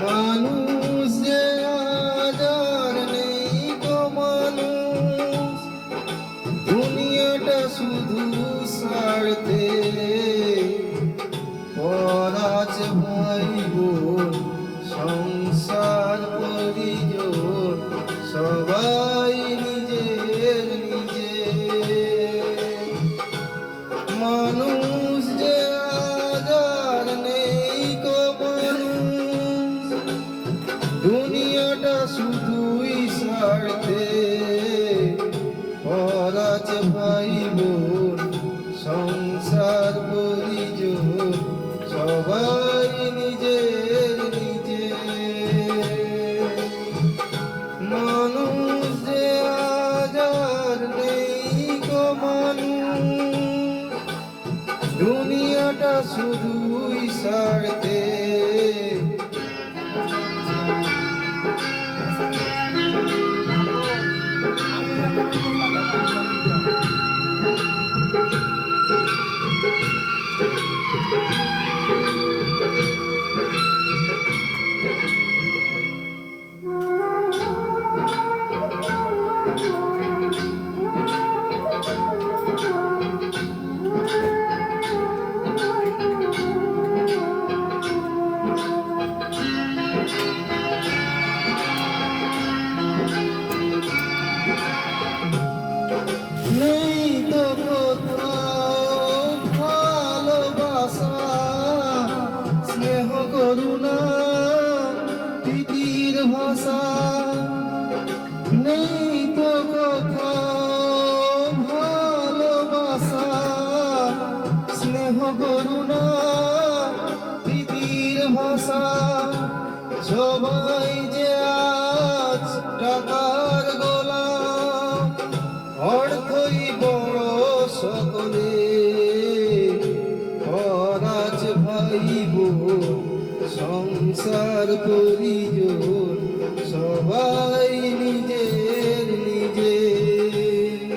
মানুষ যে আজার নেই গো মানুষ, দুনিয়াটা শুধু স্বার্থে। পর আছে ভাই বোন, সংসার পরিজন, সবাই নিজের নিজের। মানুষ যে আজার নেই গো মানুষ, দুনিয়াটা শুধুই স্বার্থে। পর আছে ভাই বোন, সংসার পরিজন, সবাই নিজের নিজের। মানুষ যে আজার নেই গো মানুষ, দুনিয়াটা শুধুই স্বার্থে। নেই তো কোথাও ভালোবাসা, স্নেহ করুণা প্রীতির ভাষা। নেই তো কোথাও ভালোবাসা, স্নেহ করুণা প্রীতির ভাষা। সবাই যে আজ টাকার গোলাম, অর্থই বড় সকলে। পর আছে ভাই বোন, সংসার পরিজন, সবাই নিজের নিজের।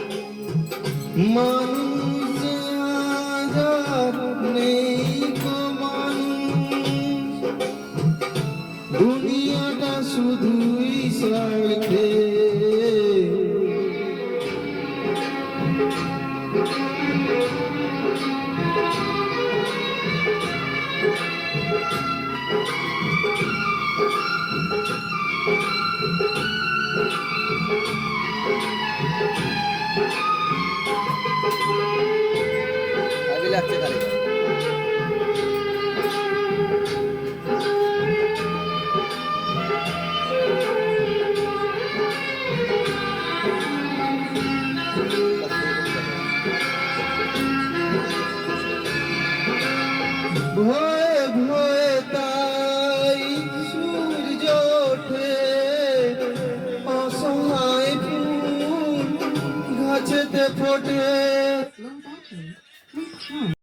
মানুষ যে আজার নেই গো মানুষ, দুনিয়াটা শুধুই স্বার্থে। আগে লাগছে খালি ভয়ে ভয়ে তাই সূর্য ওঠে, অসহায় ফুল গাছেতে ফোটে।